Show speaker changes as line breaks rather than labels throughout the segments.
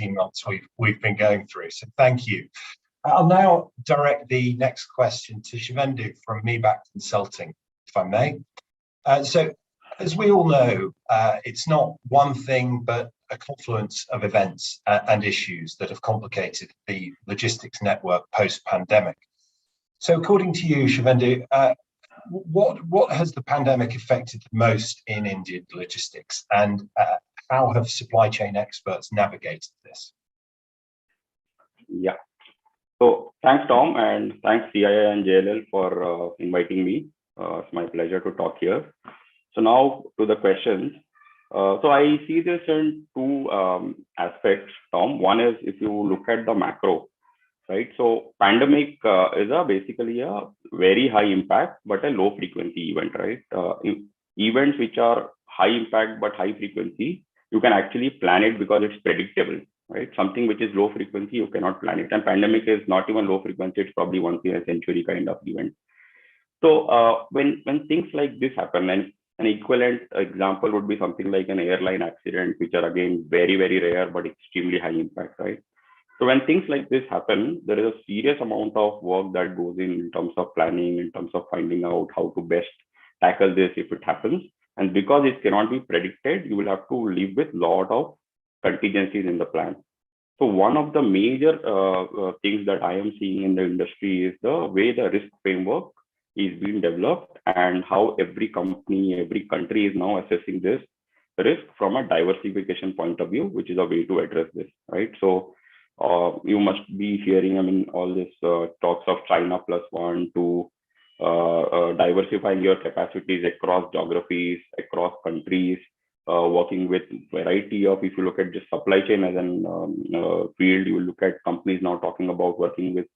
18 months we've been going through. So thank you. I'll now direct the next question to Shivendu from Meback Consulting, if I may. So as we all know, it's not one thing, but a confluence of events and issues that have complicated the logistics network post-pandemic. So according to you, Shivendu, what has the pandemic affected the most in Indian logistics, and how have supply chain experts navigated this?
Yeah. So thanks, Tom, and thanks CII and JLL for inviting me. It's my pleasure to talk here. So now to the questions. So I see this in two aspects, Tom. One is if you look at the macro, right? So pandemic is basically a very high impact, but a low frequency event, right? Events which are high impact but high frequency, you can actually plan it because it's predictable, right? Something which is low frequency, you cannot plan it. And pandemic is not even low frequency, it's probably once in a century kind of event. So when things like this happen, and an equivalent example would be something like an airline accident, which are again very, very rare, but extremely high impact, right? So when things like this happen, there is a serious amount of work that goes in terms of planning, in terms of finding out how to best tackle this if it happens. And because it cannot be predicted, you will have to live with a lot of contingencies in the plan. So one of the major things that I am seeing in the industry is the way the risk framework is being developed and how every company, every country is now assessing this risk from a diversification point of view, which is a way to address this, right? So you must be hearing, I mean, all this talks of China plus one to diversifying your capacities across geographies, across countries, working with variety of, if you look at just supply chain as an field, you will look at companies now talking about working with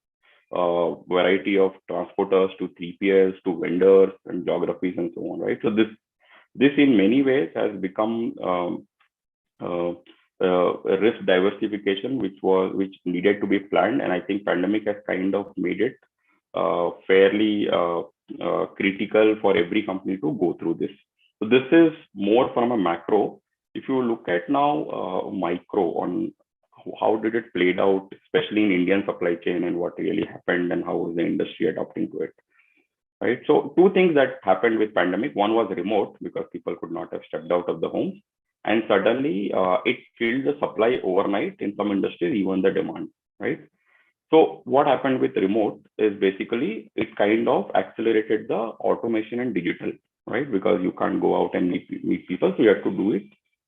variety of transporters to 3PLs to vendors and geographies and so on, right? So this in many ways has become a risk diversification which needed to be planned, and I think pandemic has kind of made it fairly critical for every company to go through this. So this is more from a macro. If you look at now micro on how did it played out, especially in Indian supply chain, and what really happened and how was the industry adapting to it, right? So two things that happened with pandemic. One was remote, because people could not have stepped out of the homes. And suddenly it killed the supply overnight in some industries, even the demand, right? So what happened with remote is basically it kind of accelerated the automation and digital, right? Because you can't go out and meet people, so you have to do it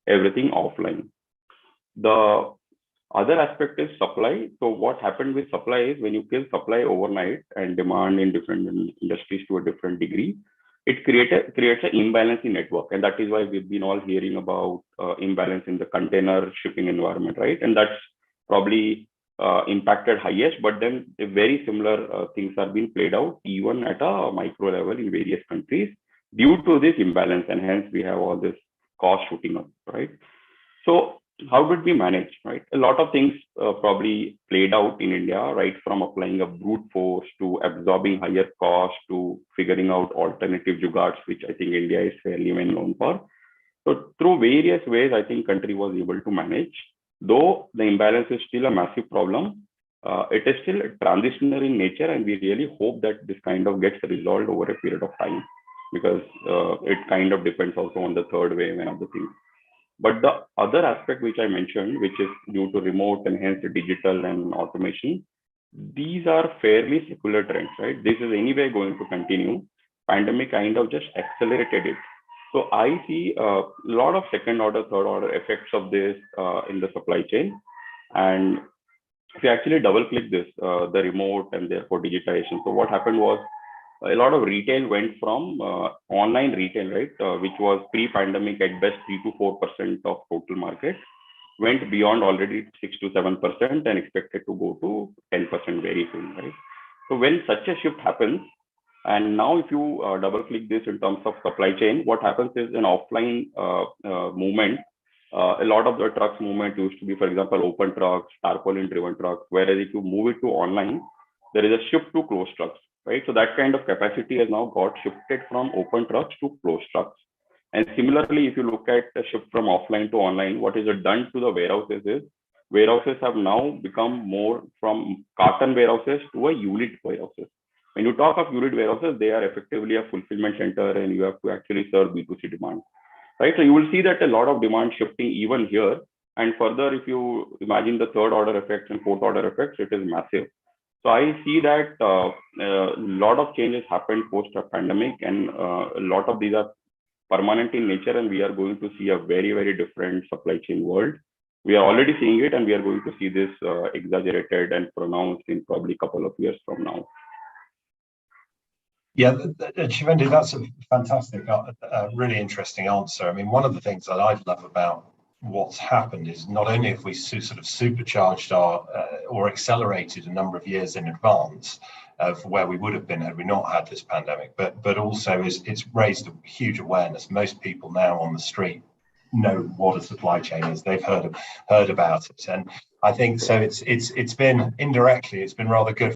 everything offline. The other aspect is supply. So what happened with supply is when you kill supply overnight and demand in different industries to a different degree, it creates an imbalance in network. And that is why we've been all hearing about imbalance in the container shipping environment, right? And that's probably impacted highest, but then very similar things are being played out even at a micro level in various countries due to this imbalance. And hence we have all this cost shooting up, right? So how did we manage, right? A lot of things probably played out in India, right? From applying a brute force to absorbing higher cost to figuring out alternative jugards, which I think India is fairly well known for. So through various ways, I think country was able to manage. Though the imbalance is still a massive problem, it is still transitional in nature, and we really hope that this kind of gets resolved over a period of time, because it kind of depends also on the third wave and other things. But the other aspect which I mentioned, which is due to remote and hence digital and automation, these are fairly secular trends, right? This is anyway going to continue. Pandemic kind of just accelerated it. So I see a lot of second order, third order effects of this in the supply chain. And if you actually double click this, the remote and therefore digitization. So what happened was a lot of retail went from online retail, right, which was pre-pandemic at best 3 to 4% of total market, went beyond already 6 to 7% and expected to go to 10% very soon, right? So when such a shift happens, and now if you double click this in terms of supply chain, what happens is an offline movement. A lot of the trucks movement used to be, for example, open trucks, tarpaulin driven trucks, whereas if you move it to online, there is a shift to closed trucks, right? So that kind of capacity has now got shifted from open trucks to closed trucks. And similarly, if you look at the shift from offline to online, what is it done to the warehouses is warehouses have now become more from carton warehouses to a unit warehouses. When you talk of unit warehouses, they are effectively a fulfillment center, and you have to actually serve B2C demand, right? So you will see that a lot of demand shifting even here. And further, if you imagine the third order effects and fourth order effects, it is massive. So I see that a lot of changes happened post a pandemic, and a lot of these are permanent in nature, and we are going to see a very, very different supply chain world. We are already seeing it, and we are going to see this exaggerated and pronounced in probably a couple of years from now.
Yeah, Shivendu, that's a fantastic, really interesting answer. I mean, one of the things that I love about what's happened is not only have we sort of supercharged our or accelerated a number of years in advance of where we would have been had we not had this pandemic, but also it's raised a huge awareness. Most people now on the street know what a supply chain is. They've heard about it, and I think so. It's been indirectly, it's been rather good